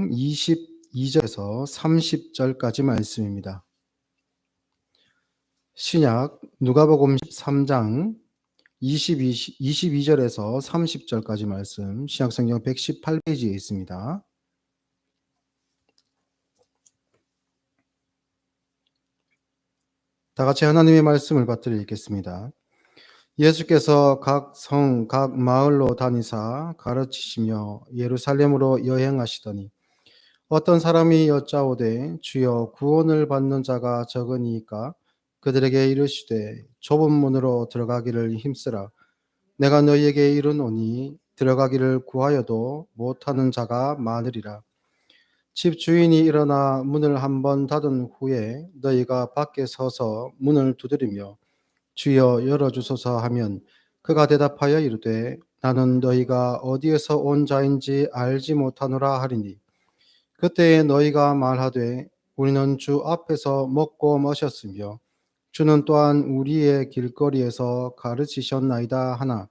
13장 22절에서 30절까지 말씀입니다. 신약 누가복음 13장 22절에서 30절까지 말씀, 신약성경 118페이지에 있습니다. 다 같이 하나님의 말씀을 받들어 읽겠습니다. 예수께서 각 성, 각 마을로 다니사 가르치시며 예루살렘으로 여행하시더니 어떤 사람이 여짜오되 주여 구원을 받는 자가 적으니까 그들에게 이르시되 좁은 문으로 들어가기를 힘쓰라. 내가 너희에게 이르노니 들어가기를 구하여도 못하는 자가 많으리라. 집 주인이 일어나 문을 한번 닫은 후에 너희가 밖에 서서 문을 두드리며 주여 열어주소서 하면 그가 대답하여 이르되 나는 너희가 어디에서 온 자인지 알지 못하노라 하리니 그때에 너희가 말하되 우리는 주 앞에서 먹고 마셨으며 주는 또한 우리의 길거리에서 가르치셨나이다 하나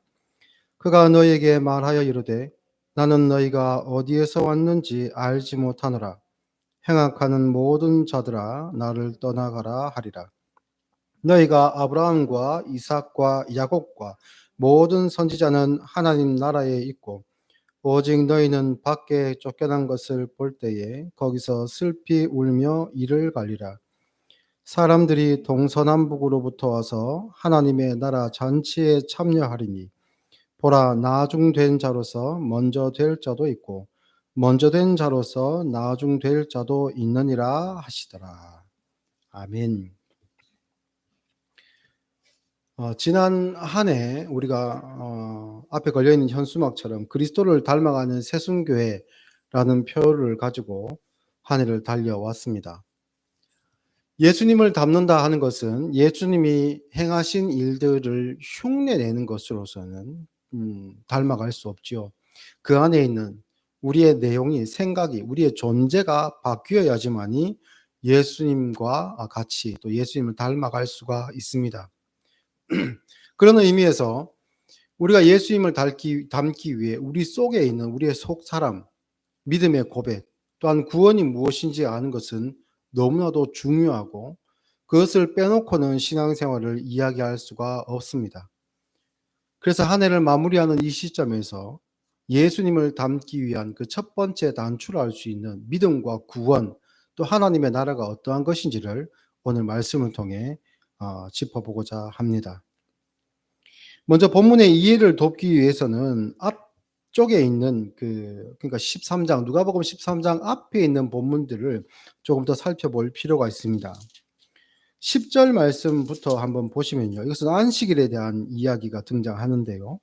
그가 너희에게 말하여 이르되 나는 너희가 어디에서 왔는지 알지 못하노라. 행악하는 모든 자들아 나를 떠나가라 하리라. 너희가 아브라함과 이삭과 야곱과 모든 선지자는 하나님 나라에 있고 오직 너희는 밖에 쫓겨난 것을 볼 때에 거기서 슬피 울며 이를 갈리라. 사람들이 동서남북으로부터 와서 하나님의 나라 잔치에 참여하리니 보라 나중된 자로서 먼저 될 자도 있고 먼저 된 자로서 나중될 자도 있느니라 하시더라. 아멘. 지난 한 해 우리가 앞에 걸려있는 현수막처럼 그리스도를 닮아가는 새순교회라는 표를 가지고 한 해를 달려왔습니다. 예수님을 닮는다 하는 것은 예수님이 행하신 일들을 흉내내는 것으로서는 닮아갈 수 없지요. 그 안에 있는 우리의 내용이, 생각이, 우리의 존재가 바뀌어야지만이 예수님과 같이 또 예수님을 닮아갈 수가 있습니다. 그런 의미에서 우리가 예수님을 닮기 위해 우리 속에 있는 우리의 속 사람, 믿음의 고백, 또한 구원이 무엇인지 아는 것은 너무나도 중요하고 그것을 빼놓고는 신앙생활을 이야기할 수가 없습니다. 그래서 한 해를 마무리하는 이 시점에서 예수님을 닮기 위한 그 첫 번째 단추할 수 있는 믿음과 구원, 또 하나님의 나라가 어떠한 것인지를 오늘 말씀을 통해 짚어보고자 합니다. 먼저 본문의 이해를 돕기 위해서는 앞쪽에 있는 그러니까 13장, 누가복음 13장 앞에 있는 본문들을 조금 더 살펴볼 필요가 있습니다. 10절 말씀부터 한번 보시면요. 이것은 안식일에 대한 이야기가 등장하는데요.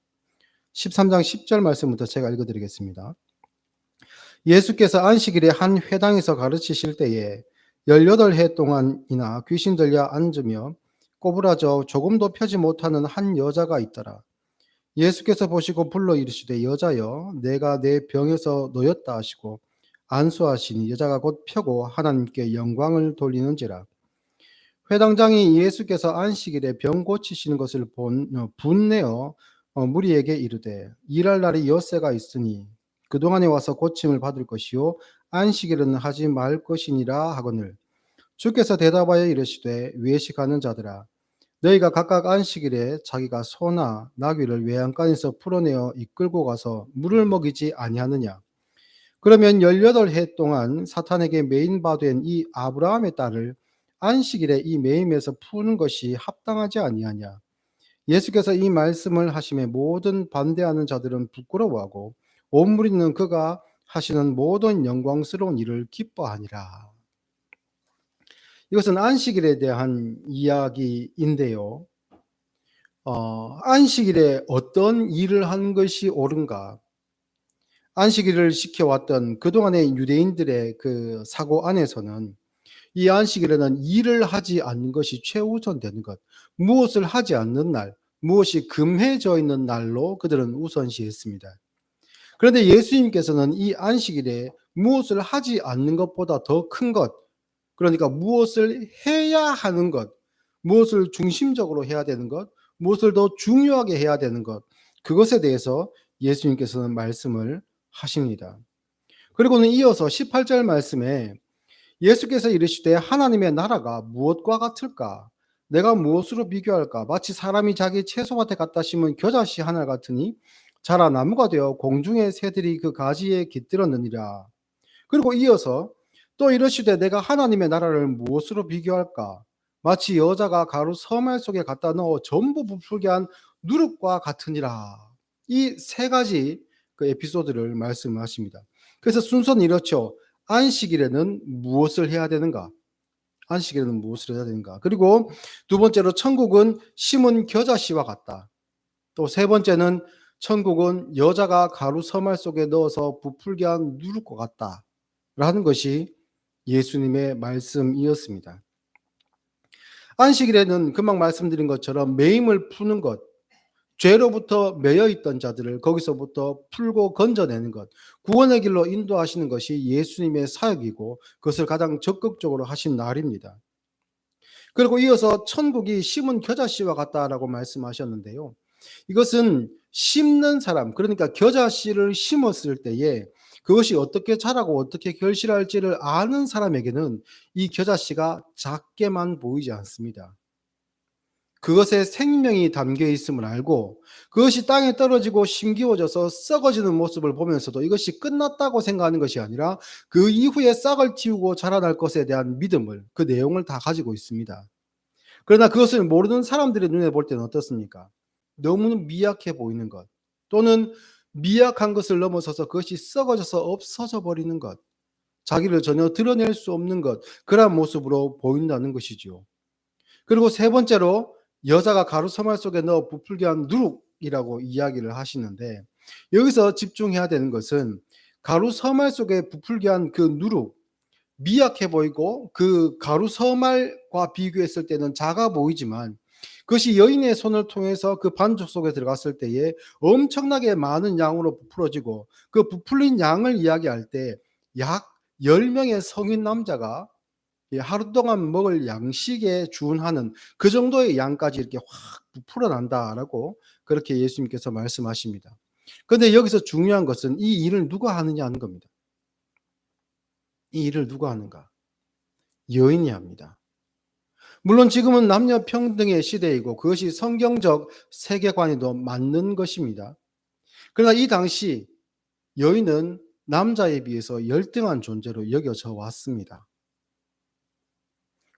13장 10절 말씀부터 제가 읽어드리겠습니다. 예수께서 안식일에 한 회당에서 가르치실 때에 18해 동안이나 귀신 들려 앉으며 꼬부라져 조금도 펴지 못하는 한 여자가 있더라. 예수께서 보시고 불러 이르시되 여자여 내가 내 병에서 놓였다 하시고 안수하시니 여자가 곧 펴고 하나님께 영광을 돌리는지라. 회당장이 예수께서 안식일에 병 고치시는 것을 분내어 무리에게 이르되 일할 날이 엿새가 있으니 그동안에 와서 고침을 받을 것이요 안식일은 하지 말 것이니라 하거늘 주께서 대답하여 이르시되 외식하는 자들아 너희가 각각 안식일에 자기가 소나 나귀를 외양간에서 풀어내어 이끌고 가서 물을 먹이지 아니하느냐. 그러면 18해 동안 사탄에게 매인 바 된 이 아브라함의 딸을 안식일에 이 매임에서 푸는 것이 합당하지 아니하냐. 예수께서 이 말씀을 하심에 모든 반대하는 자들은 부끄러워하고 온 무리는 그가 하시는 모든 영광스러운 일을 기뻐하니라. 이것은 안식일에 대한 이야기인데요. 안식일에 어떤 일을 한 것이 옳은가? 안식일을 지켜왔던 그동안의 유대인들의 그 사고 안에서는 이 안식일에는 일을 하지 않는 것이 최우선되는 것, 무엇을 하지 않는 날, 무엇이 금해져 있는 날로 그들은 우선시했습니다. 그런데 예수님께서는 이 안식일에 무엇을 하지 않는 것보다 더 큰 것, 그러니까 무엇을 해야 하는 것, 무엇을 중심적으로 해야 되는 것, 무엇을 더 중요하게 해야 되는 것, 그것에 대해서 예수님께서는 말씀을 하십니다. 그리고는 이어서 18절 말씀에 예수께서 이르시되 하나님의 나라가 무엇과 같을까? 내가 무엇으로 비교할까? 마치 사람이 자기 채소밭에 갖다 심은 겨자씨 하나 같으니 자라 나무가 되어 공중의 새들이 그 가지에 깃들었느니라. 그리고 이어서 또 이르시되 내가 하나님의 나라를 무엇으로 비교할까? 마치 여자가 가루 서말 속에 갖다 넣어 전부 부풀게 한 누룩과 같으니라. 이 세 가지 그 에피소드를 말씀하십니다. 그래서 순서는 이렇죠. 안식일에는 무엇을 해야 되는가? 안식일에는 무엇을 해야 되는가? 그리고 두 번째로 천국은 심은 겨자씨와 같다. 또 세 번째는 천국은 여자가 가루 서말 속에 넣어서 부풀게 한 누룩과 같다. 라는 것이 예수님의 말씀이었습니다. 안식일에는 금방 말씀드린 것처럼 매임을 푸는 것, 죄로부터 매여 있던 자들을 거기서부터 풀고 건져내는 것, 구원의 길로 인도하시는 것이 예수님의 사역이고 그것을 가장 적극적으로 하신 날입니다. 그리고 이어서 천국이 심은 겨자씨와 같다라고 말씀하셨는데요. 이것은 심는 사람, 그러니까 겨자씨를 심었을 때에 그것이 어떻게 자라고 어떻게 결실할지를 아는 사람에게는 이 겨자씨가 작게만 보이지 않습니다. 그것에 생명이 담겨 있음을 알고 그것이 땅에 떨어지고 심기워져서 썩어지는 모습을 보면서도 이것이 끝났다고 생각하는 것이 아니라 그 이후에 싹을 틔우고 자라날 것에 대한 믿음을, 그 내용을 다 가지고 있습니다. 그러나 그것을 모르는 사람들의 눈에 볼 때는 어떻습니까? 너무 미약해 보이는 것, 또는 미약한 것을 넘어서서 그것이 썩어져서 없어져 버리는 것, 자기를 전혀 드러낼 수 없는 것, 그러한 모습으로 보인다는 것이죠. 그리고 세 번째로 여자가 가루 서말 속에 넣어 부풀게 한 누룩이라고 이야기를 하시는데, 여기서 집중해야 되는 것은 가루 서말 속에 부풀게 한 그 누룩, 미약해 보이고 그 가루 서말과 비교했을 때는 작아 보이지만 그것이 여인의 손을 통해서 그 반죽 속에 들어갔을 때에 엄청나게 많은 양으로 부풀어지고, 그 부풀린 양을 이야기할 때 약 10명의 성인 남자가 하루 동안 먹을 양식에 준하는 그 정도의 양까지 이렇게 확 부풀어 난다라고 그렇게 예수님께서 말씀하십니다. 그런데 여기서 중요한 것은 이 일을 누가 하느냐 하는 겁니다. 이 일을 누가 하는가? 여인이 합니다. 물론 지금은 남녀 평등의 시대이고 그것이 성경적 세계관에도 맞는 것입니다. 그러나 이 당시 여인은 남자에 비해서 열등한 존재로 여겨져 왔습니다.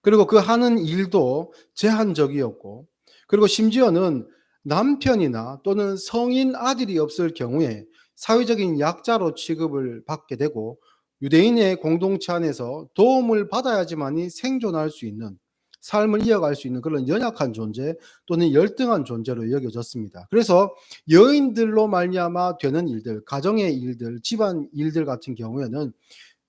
그리고 그 하는 일도 제한적이었고, 그리고 심지어는 남편이나 또는 성인 아들이 없을 경우에 사회적인 약자로 취급을 받게 되고, 유대인의 공동체 안에서 도움을 받아야지만이 생존할 수 있는, 삶을 이어갈 수 있는 그런 연약한 존재 또는 열등한 존재로 여겨졌습니다. 그래서 여인들로 말미암아 되는 일들, 가정의 일들, 집안 일들 같은 경우에는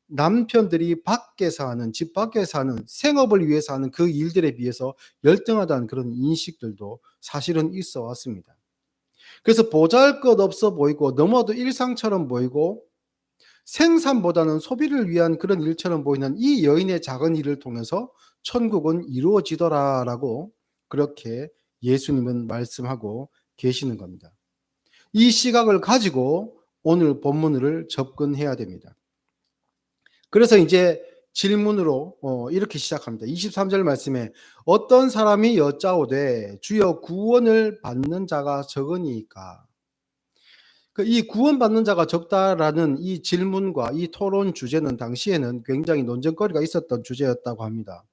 남편들이 밖에서 하는, 집 밖에서 하는, 생업을 위해서 하는 그 일들에 비해서 열등하다는 그런 인식들도 사실은 있어 왔습니다. 그래서 보잘것없어 보이고 너무도 일상처럼 보이고 생산보다는 소비를 위한 그런 일처럼 보이는 이 여인의 작은 일을 통해서 천국은 이루어지더라라고 그렇게 예수님은 말씀하고 계시는 겁니다. 이 시각을 가지고 오늘 본문을 접근해야 됩니다. 그래서 이제 질문으로 이렇게 시작합니다. 23절 말씀에 어떤 사람이 여짜오되 주여 구원을 받는 자가 적으니까. 이 구원받는 자가 적다라는 이 질문과 이 토론 주제는 당시에는 굉장히 논쟁거리가 있었던 주제였다고 합니다.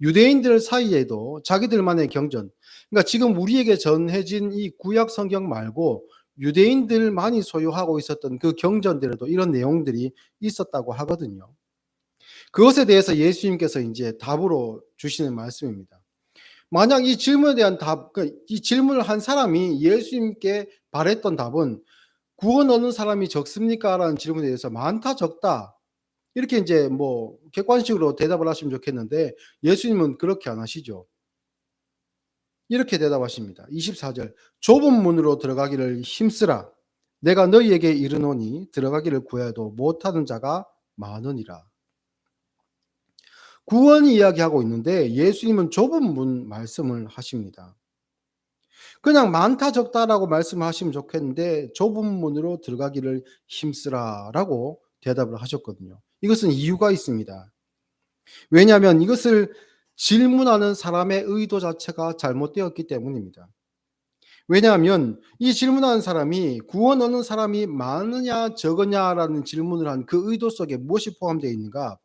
유대인들 사이에도 자기들만의 경전, 그러니까 지금 우리에게 전해진 이 구약 성경 말고 유대인들만이 소유하고 있었던 그 경전들에도 이런 내용들이 있었다고 하거든요. 그것에 대해서 예수님께서 이제 답으로 주시는 말씀입니다. 만약 이 질문에 대한 답, 이 질문을 한 사람이 예수님께 바랬던 답은 구원 얻는 사람이 적습니까? 라는 질문에 대해서 많다, 적다. 이렇게 이제 뭐 객관식으로 대답을 하시면 좋겠는데 예수님은 그렇게 안 하시죠. 이렇게 대답하십니다. 24절. 좁은 문으로 들어가기를 힘쓰라. 내가 너희에게 이르노니 들어가기를 구해도 못하는 자가 많으니라. 구원 이야기하고 있는데 예수님은 좁은 문 말씀을 하십니다. 그냥 많다 적다라고 말씀하시면 좋겠는데 좁은 문으로 들어가기를 힘쓰라라고 대답을 하셨거든요. 이것은 이유가 있습니다. 왜냐하면 이것을 질문하는 사람의 의도 자체가 잘못되었기 때문입니다. 왜냐하면 이 질문하는 사람이 구원 얻는 사람이 많으냐 적으냐라는 질문을 한 그 의도 속에 무엇이 포함되어 있는가?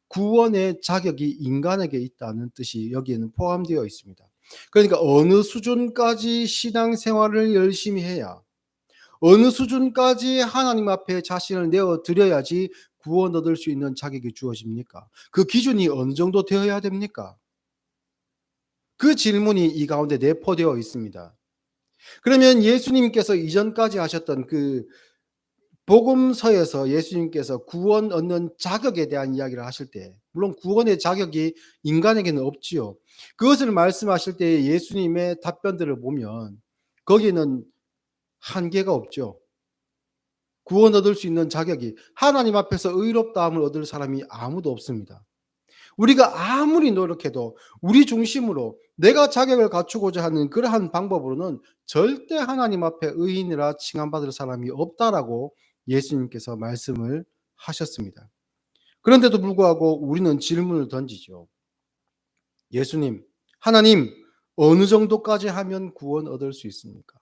구원의 자격이 인간에게 있다는 뜻이 여기에는 포함되어 있습니다. 그러니까 어느 수준까지 신앙생활을 열심히 해야, 어느 수준까지 하나님 앞에 자신을 내어 드려야지 구원 얻을 수 있는 자격이 주어집니까? 그 기준이 어느 정도 되어야 됩니까? 그 질문이 이 가운데 내포되어 있습니다. 그러면 예수님께서 이전까지 하셨던 그 복음서에서 예수님께서 구원 얻는 자격에 대한 이야기를 하실 때, 물론 구원의 자격이 인간에게는 없지요. 그것을 말씀하실 때 예수님의 답변들을 보면 거기에는 한계가 없죠. 구원 얻을 수 있는 자격이, 하나님 앞에서 의롭다함을 얻을 사람이 아무도 없습니다. 우리가 아무리 노력해도 우리 중심으로 내가 자격을 갖추고자 하는 그러한 방법으로는 절대 하나님 앞에 의인이라 칭함받을 사람이 없다라고 예수님께서 말씀을 하셨습니다. 그런데도 불구하고 우리는 질문을 던지죠. 예수님, 하나님, 어느 정도까지 하면 구원 얻을 수 있습니까?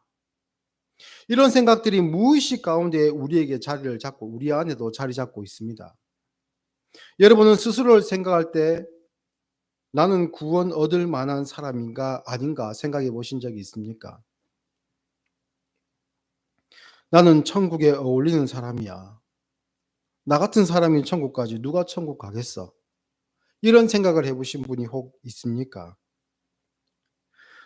이런 생각들이 무의식 가운데 우리에게 자리를 잡고 우리 안에도 자리 잡고 있습니다. 여러분은 스스로를 생각할 때 나는 구원 얻을 만한 사람인가 아닌가 생각해 보신 적이 있습니까? 나는 천국에 어울리는 사람이야. 나 같은 사람이 천국 가지 누가 천국 가겠어? 이런 생각을 해보신 분이 혹 있습니까?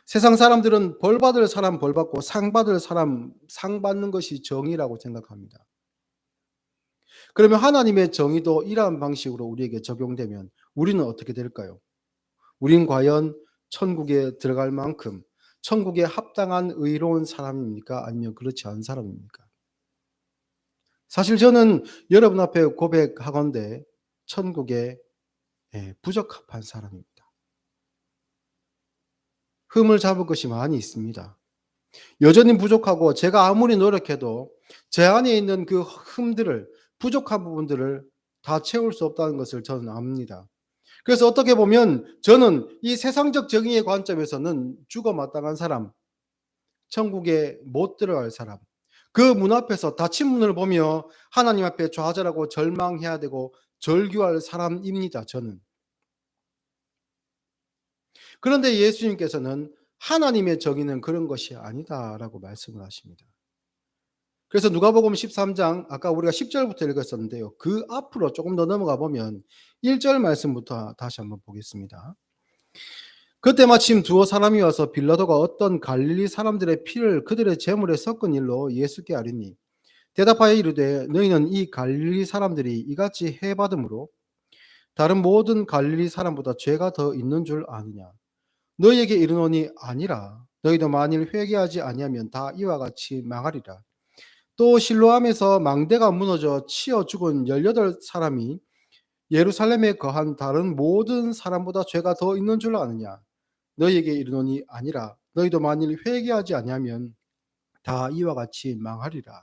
세상 사람들은 벌 받을 사람 벌 받고 상 받을 사람 상 받는 것이 정의라고 생각합니다. 그러면 하나님의 정의도 이러한 방식으로 우리에게 적용되면 우리는 어떻게 될까요? 우린 과연 천국에 들어갈 만큼 천국에 합당한 의로운 사람입니까? 아니면 그렇지 않은 사람입니까? 사실 저는 여러분 앞에 고백하건대 천국에 부적합한 사람입니다. 흠을 잡을 것이 많이 있습니다. 여전히 부족하고 제가 아무리 노력해도 제 안에 있는 그 흠들을, 부족한 부분들을 다 채울 수 없다는 것을 저는 압니다. 그래서 어떻게 보면 저는 이 세상적 정의의 관점에서는 죽어 마땅한 사람, 천국에 못 들어갈 사람, 그 문 앞에서 닫힌 문을 보며 하나님 앞에 좌절하고 절망해야 되고 절규할 사람입니다, 저는. 그런데 예수님께서는 하나님의 정의는 그런 것이 아니다라고 말씀을 하십니다. 그래서 누가복음 13장, 아까 우리가 10절부터 읽었었는데요. 그 앞으로 조금 더 넘어가 보면 1절 말씀부터 다시 한번 보겠습니다. 그때 마침 두어 사람이 와서 빌라도가 어떤 갈릴리 사람들의 피를 그들의 제물에 섞은 일로 예수께 아뢰니 대답하여 이르되 너희는 이 갈릴리 사람들이 이같이 해받음으로 다른 모든 갈릴리 사람보다 죄가 더 있는 줄 아느냐? 너희에게 이르노니 아니라. 너희도 만일 회개하지 아니하면 다 이와 같이 망하리라. 또 실로암에서 망대가 무너져 치어 죽은 18사람이 예루살렘에 거한 다른 모든 사람보다 죄가 더 있는 줄 아느냐? 너희에게 이르노니 아니라. 너희도 만일 회개하지 아니하면 다 이와 같이 망하리라.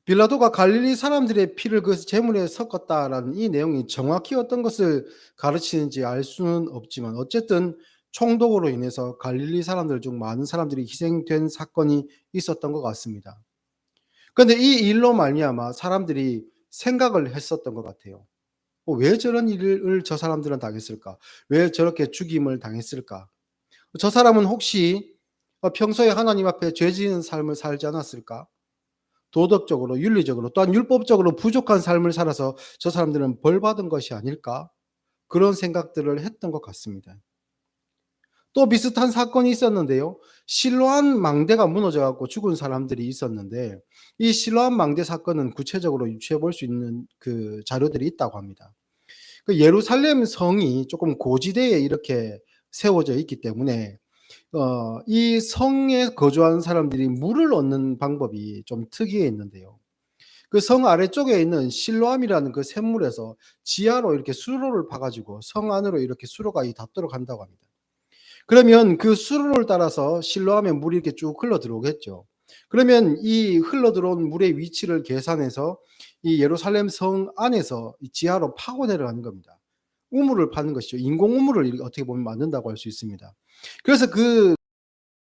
빌라도가 갈릴리 사람들의 피를 그 제물에 섞었다라는 이 내용이 정확히 어떤 것을 가르치는지 알 수는 없지만 어쨌든 총독으로 인해서 갈릴리 사람들 중 많은 사람들이 희생된 사건이 있었던 것 같습니다. 그런데 이 일로 말미암아 사람들이 생각을 했었던 것 같아요. 왜 저런 일을 저 사람들은 당했을까? 왜 저렇게 죽임을 당했을까? 저 사람은 혹시 평소에 하나님 앞에 죄 지은 삶을 살지 않았을까? 도덕적으로, 윤리적으로, 또한 율법적으로 부족한 삶을 살아서 저 사람들은 벌 받은 것이 아닐까? 그런 생각들을 했던 것 같습니다. 또 비슷한 사건이 있었는데요. 실로암 망대가 무너져 갖고 죽은 사람들이 있었는데 이 실로암 망대 사건은 구체적으로 유추해 볼 수 있는 그 자료들이 있다고 합니다. 그 예루살렘 성이 조금 고지대에 이렇게 세워져 있기 때문에 이 성에 거주하는 사람들이 물을 얻는 방법이 좀 특이했는데요. 그 성 아래쪽에 있는 실로암이라는 그 샘물에서 지하로 이렇게 수로를 파가지고 성 안으로 이렇게 수로가 닿도록 한다고 합니다. 그러면 그 수로를 따라서 실로암에 물이 이렇게 쭉 흘러 들어오겠죠. 그러면 이 흘러들어온 물의 위치를 계산해서 이 예루살렘 성 안에서 이 지하로 파고 내려가는 겁니다. 우물을 파는 것이죠. 인공 우물을 이렇게 어떻게 보면 만든다고 할 수 있습니다. 그래서 그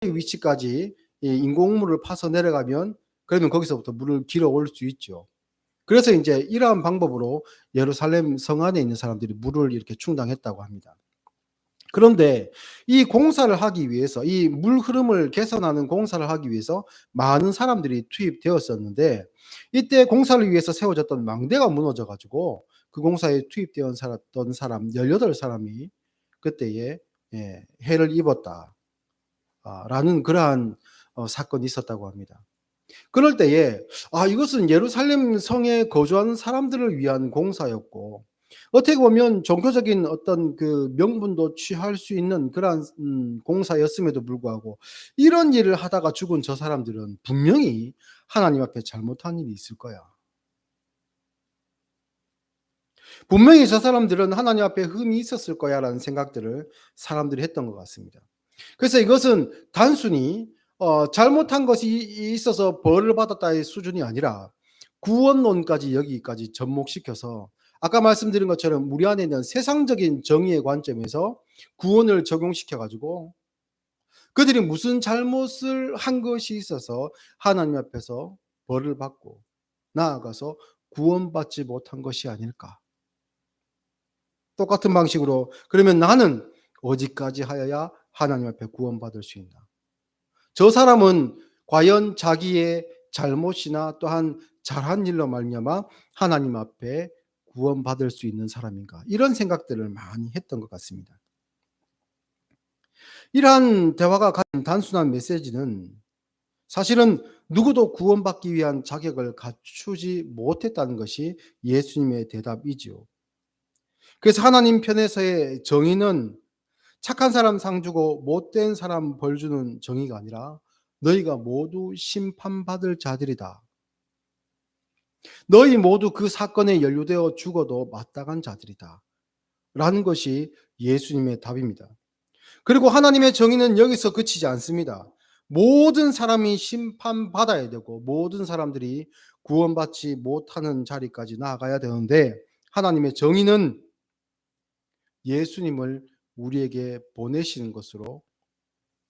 위치까지 이 인공 우물을 파서 내려가면 그러면 거기서부터 물을 길어 올 수 있죠. 그래서 인제 이러한 방법으로 예루살렘 성 안에 있는 사람들이 물을 이렇게 충당했다고 합니다. 그런데 이 공사를 하기 위해서 이 물 흐름을 개선하는 공사를 하기 위해서 많은 사람들이 투입되었었는데 이때 공사를 위해서 세워졌던 망대가 무너져 가지고 그 공사에 투입되어 던 사람 18 사람이 그때에 해를 입었다. 라는 그러한 사건이 있었다고 합니다. 그럴 때에 이것은 예루살렘 성에 거주하는 사람들을 위한 공사였고 어떻게 보면 종교적인 어떤 그 명분도 취할 수 있는 그러한 공사였음에도 불구하고 이런 일을 하다가 죽은 저 사람들은 분명히 하나님 앞에 잘못한 일이 있을 거야. 분명히 저 사람들은 하나님 앞에 흠이 있었을 거야라는 생각들을 사람들이 했던 것 같습니다. 그래서 이것은 단순히 잘못한 것이 있어서 벌을 받았다의 수준이 아니라 구원론까지 여기까지 접목시켜서 아까 말씀드린 것처럼 우리 안에 있는 세상적인 정의의 관점에서 구원을 적용시켜 가지고 그들이 무슨 잘못을 한 것이 있어서 하나님 앞에서 벌을 받고 나아가서 구원받지 못한 것이 아닐까. 똑같은 방식으로 그러면 나는 어디까지 하여야 하나님 앞에 구원받을 수 있나? 저 사람은 과연 자기의 잘못이나 또한 잘한 일로 말미암아 하나님 앞에 구원받을 수 있는 사람인가? 이런 생각들을 많이 했던 것 같습니다. 이러한 대화가 가진 단순한 메시지는 사실은 누구도 구원받기 위한 자격을 갖추지 못했다는 것이 예수님의 대답이지요. 그래서 하나님 편에서의 정의는 착한 사람 상 주고 못된 사람 벌 주는 정의가 아니라 너희가 모두 심판받을 자들이다. 너희 모두 그 사건에 연루되어 죽어도 마땅한 자들이다. 라는 것이 예수님의 답입니다. 그리고 하나님의 정의는 여기서 그치지 않습니다. 모든 사람이 심판받아야 되고 모든 사람들이 구원받지 못하는 자리까지 나아가야 되는데 하나님의 정의는 예수님을 우리에게 보내시는 것으로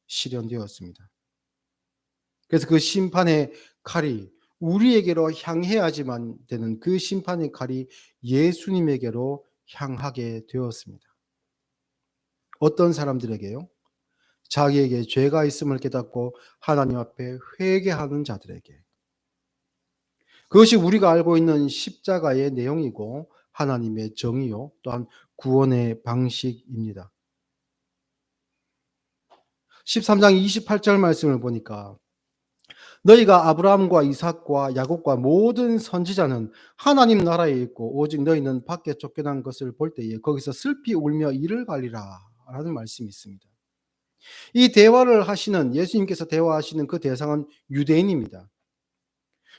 실현되었습니다. 그래서 그 심판의 칼이 우리에게로 향해야지만 되는 그 심판의 칼이 예수님에게로 향하게 되었습니다. 어떤 사람들에게요? 자기에게 죄가 있음을 깨닫고 하나님 앞에 회개하는 자들에게. 그것이 우리가 알고 있는 십자가의 내용이고 하나님의 정의요 또한 구원의 방식입니다. 13장 28절 말씀을 보니까 너희가 아브라함과 이삭과 야곱과 모든 선지자는 하나님 나라에 있고 오직 너희는 밖에 쫓겨난 것을 볼 때에 거기서 슬피 울며 이를 갈리라 라는 말씀이 있습니다. 이 대화를 하시는 예수님께서 대화하시는 그 대상은 유대인입니다.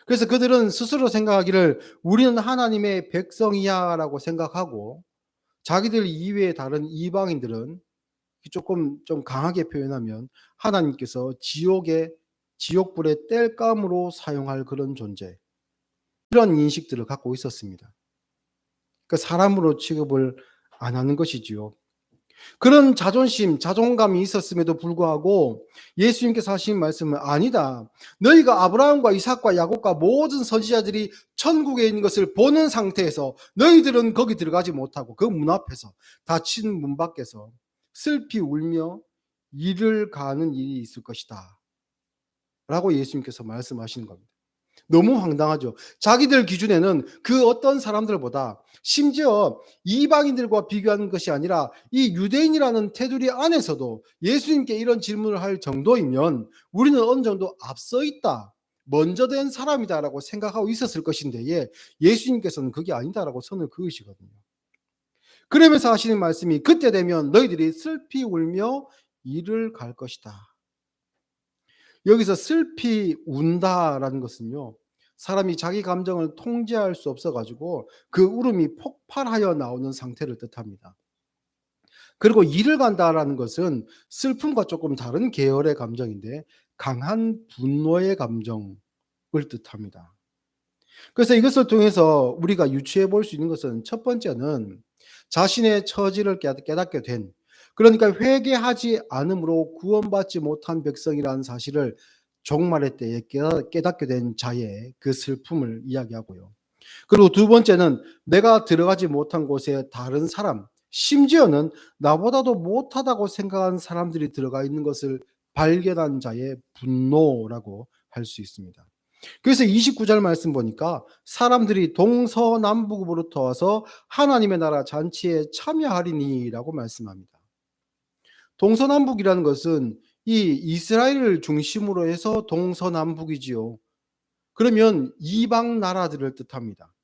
그래서 그들은 스스로 생각하기를 우리는 하나님의 백성이야라고 생각하고 자기들 이외의 다른 이방인들은 조금 좀 강하게 표현하면 하나님께서 지옥불의 땔감으로 사용할 그런 존재, 이런 인식들을 갖고 있었습니다. 그러니까 사람으로 취급을 안 하는 것이지요. 그런 자존심, 자존감이 있었음에도 불구하고 예수님께서 하신 말씀은 아니다. 너희가 아브라함과 이삭과 야곱과 모든 선지자들이 천국에 있는 것을 보는 상태에서 너희들은 거기 들어가지 못하고 그 문 앞에서 닫힌 문 밖에서 슬피 울며 이를 가는 일이 있을 것이다. 라고 예수님께서 말씀하시는 겁니다. 너무 황당하죠. 자기들 기준에는 그 어떤 사람들보다 심지어 이방인들과 비교하는 것이 아니라 이 유대인이라는 테두리 안에서도 예수님께 이런 질문을 할 정도이면 우리는 어느 정도 앞서 있다. 먼저 된 사람이다라고 생각하고 있었을 것인데 예수님께서는 그게 아니다라고 선을 그으시거든요. 그러면서 하시는 말씀이 그때 되면 너희들이 슬피 울며 이를 갈 것이다. 여기서 슬피 운다라는 것은요. 사람이 자기 감정을 통제할 수 없어 가지고 그 울음이 폭발하여 나오는 상태를 뜻합니다. 그리고 이를 간다라는 것은 슬픔과 조금 다른 계열의 감정인데 강한 분노의 감정을 뜻합니다. 그래서 이것을 통해서 우리가 유추해 볼 수 있는 것은 첫 번째는 자신의 처지를 깨닫게 된, 그러니까 회개하지 않음으로 구원받지 못한 백성이라는 사실을 종말의 때에 깨닫게 된 자의 그 슬픔을 이야기하고요. 그리고 두 번째는 내가 들어가지 못한 곳에 다른 사람, 심지어는 나보다도 못하다고 생각한 사람들이 들어가 있는 것을 발견한 자의 분노라고 할 수 있습니다. 그래서 29절 말씀 보니까 사람들이 동서남북으로부터 와서 하나님의 나라 잔치에 참여하리니라고 말씀합니다. 동서남북이라는 것은 이 이스라엘을 중심으로 해서 동서남북이지요. 그러면 이방 나라들을 뜻합니다.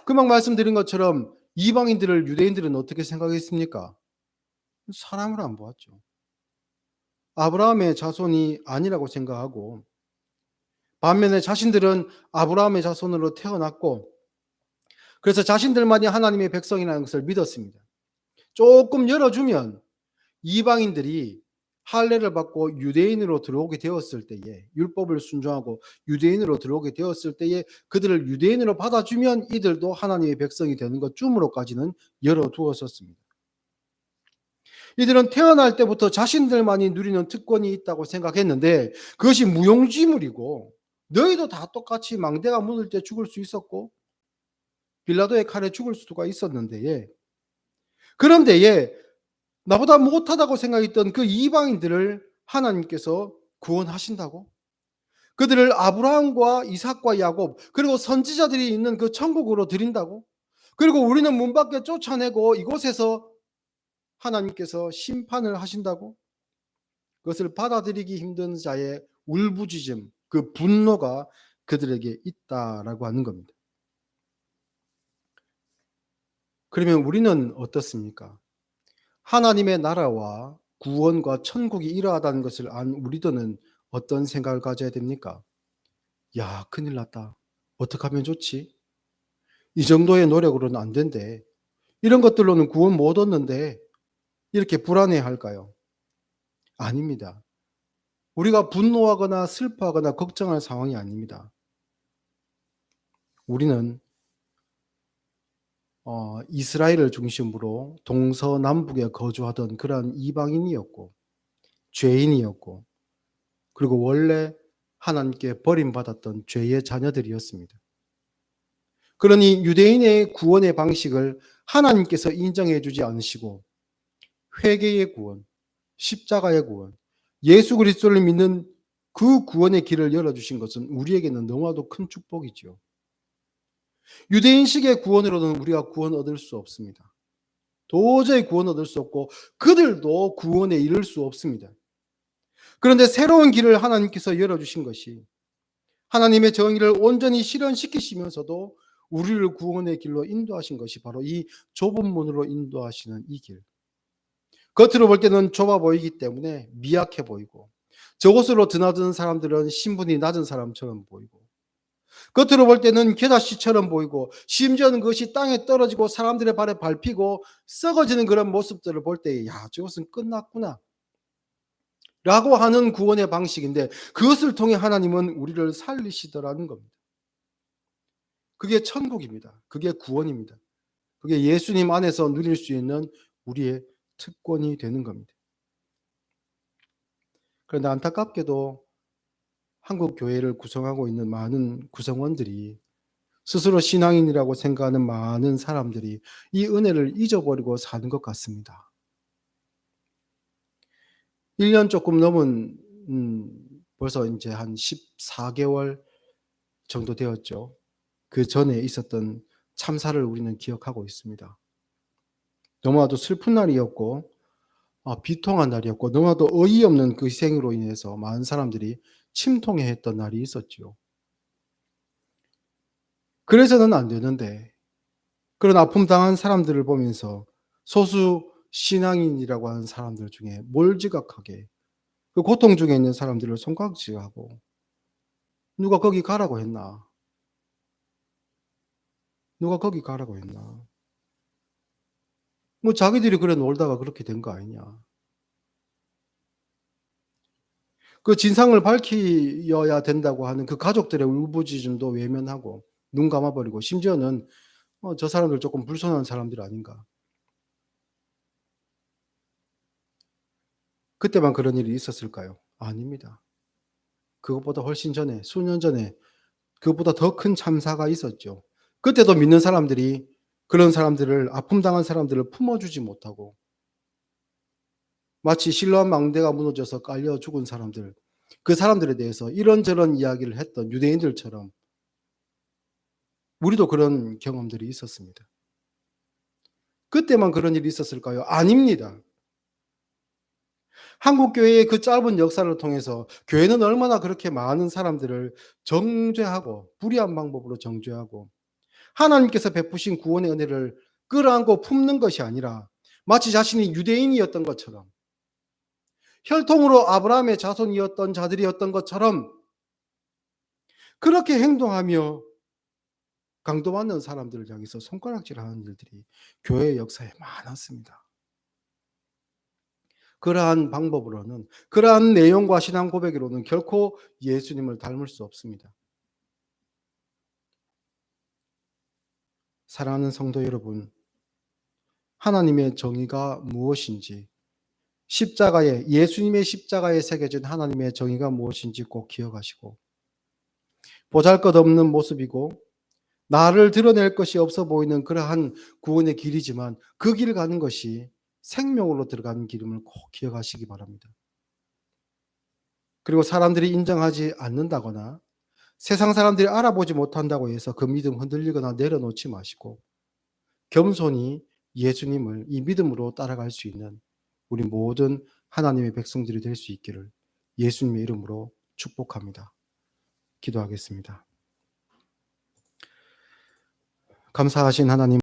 금방 말씀드린 것처럼 이방인들을 유대인들은 어떻게 생각했습니까? 사람을 안 보았죠. 아브라함의 자손이 아니라고 생각하고, 반면에 자신들은 아브라함의 자손으로 태어났고, 그래서 자신들만이 하나님의 백성이라는 것을 믿었습니다. 조금 열어주면 이방인들이 할례를 받고 유대인으로 들어오게 되었을 때에, 율법을 순종하고 유대인으로 들어오게 되었을 때에 그들을 유대인으로 받아주면 이들도 하나님의 백성이 되는 것쯤으로까지는 열어두었었습니다. 이들은 태어날 때부터 자신들만이 누리는 특권이 있다고 생각했는데 그것이 무용지물이고, 너희도 다 똑같이 망대가 문을 때 죽을 수 있었고 빌라도의 칼에 죽을 수가 있었는데, 그런데 나보다 못하다고 생각했던 그 이방인들을 하나님께서 구원하신다고? 그들을 아브라함과 이삭과 야곱 그리고 선지자들이 있는 그 천국으로 드린다고? 그리고 우리는 문 밖에 쫓아내고 이곳에서 하나님께서 심판을 하신다고? 그것을 받아들이기 힘든 자의 울부짖음, 그 분노가 그들에게 있다라고 하는 겁니다. 그러면 우리는 어떻습니까? 하나님의 나라와 구원과 천국이 이러하다는 것을 안 우리들은 어떤 생각을 가져야 됩니까? 야, 큰일 났다. 어떻게 하면 좋지? 이 정도의 노력으로는 안 된대. 이런 것들로는 구원 못 얻는데 이렇게 불안해 할까요? 아닙니다. 우리가 분노하거나 슬퍼하거나 걱정할 상황이 아닙니다. 우리는 이스라엘을 중심으로 동서남북에 거주하던 그러한 이방인이었고 죄인이었고, 그리고 원래 하나님께 버림받았던 죄의 자녀들이었습니다. 그러니 유대인의 구원의 방식을 하나님께서 인정해 주지 않으시고 회개의 구원, 십자가의 구원, 예수 그리스도를 믿는 그 구원의 길을 열어주신 것은 우리에게는 너무나도 큰 축복이지요. 유대인식의 구원으로는 우리가 구원 얻을 수 없습니다. 도저히 구원 얻을 수 없고 그들도 구원에 이를 수 없습니다. 그런데 새로운 길을 하나님께서 열어주신 것이, 하나님의 정의를 온전히 실현시키시면서도 우리를 구원의 길로 인도하신 것이 바로 이 좁은 문으로 인도하시는 이 길. 겉으로 볼 때는 좁아 보이기 때문에 미약해 보이고, 저곳으로 드나드는 사람들은 신분이 낮은 사람처럼 보이고, 겉으로 볼 때는 겨자씨처럼 보이고, 심지어는 그것이 땅에 떨어지고 사람들의 발에 밟히고 썩어지는 그런 모습들을 볼 때, 야, 저것은 끝났구나 라고 하는 구원의 방식인데, 그것을 통해 하나님은 우리를 살리시더라는 겁니다. 그게 천국입니다. 그게 구원입니다. 그게 예수님 안에서 누릴 수 있는 우리의 특권이 되는 겁니다. 그런데 안타깝게도 한국 교회를 구성하고 있는 많은 구성원들이, 스스로 신앙인이라고 생각하는 많은 사람들이 이 은혜를 잊어버리고 사는 것 같습니다. 1년 조금 넘은 벌써 이제 한 14개월 정도 되었죠. 그 전에 있었던 참사를 우리는 기억하고 있습니다. 너무나도 슬픈 날이었고 비통한 날이었고, 너무나도 어이없는 그 희생으로 인해서 많은 사람들이 침통해했던 날이 있었죠. 그래서는 안 되는데 그런 아픔 당한 사람들을 보면서 소수 신앙인이라고 하는 사람들 중에 몰지각하게 그 고통 중에 있는 사람들을 손가락질하고, 누가 거기 가라고 했나? 누가 거기 가라고 했나? 뭐 자기들이 그래 놀다가 그렇게 된 거 아니냐? 그 진상을 밝혀야 된다고 하는 그 가족들의 울부짖음도 외면하고 눈 감아 버리고 심지어는 '저 사람들 조금 불손한 사람들 아닌가.' 그때만 그런 일이 있었을까요? 아닙니다. 그것보다 훨씬 전에 수년 전에 그것보다 더 큰 참사가 있었죠. 그때도 믿는 사람들이 그런 사람들을 아픔 당한 사람들을 품어주지 못하고 마치 실로암 망대가 무너져서 깔려 죽은 사람들, 그 사람들에 대해서 이런저런 이야기를 했던 유대인들처럼 우리도 그런 경험들이 있었습니다. 그때만 그런 일이 있었을까요? 아닙니다. 한국 교회의 그 짧은 역사를 통해서 교회는 얼마나 그렇게 많은 사람들을 정죄하고 불의한 방법으로 정죄하고 하나님께서 베푸신 구원의 은혜를 끌어안고 품는 것이 아니라 마치 자신이 유대인이었던 것처럼 혈통으로 아브라함의 자손이었던 자들이었던 것처럼 그렇게 행동하며 강도받는 사람들을 향해서 손가락질하는 일들이 교회의 역사에 많았습니다. 그러한 방법으로는 그러한 내용과 신앙 고백으로는 결코 예수님을 닮을 수 없습니다. 사랑하는 성도 여러분, 하나님의 정의가 무엇인지 십자가에 예수님의 십자가에 새겨진 하나님의 정의가 무엇인지 꼭 기억하시고 보잘것없는 모습이고 나를 드러낼 것이 없어 보이는 그러한 구원의 길이지만 그 길을 가는 것이 생명으로 들어가는 길임을 꼭 기억하시기 바랍니다. 그리고 사람들이 인정하지 않는다거나 세상 사람들이 알아보지 못한다고 해서 그 믿음 흔들리거나 내려놓지 마시고 겸손히 예수님을 이 믿음으로 따라갈 수 있는 우리 모든 하나님의 백성들이 될 수 있기를 예수님의 이름으로 축복합니다. 기도하겠습니다. 감사하신 하나님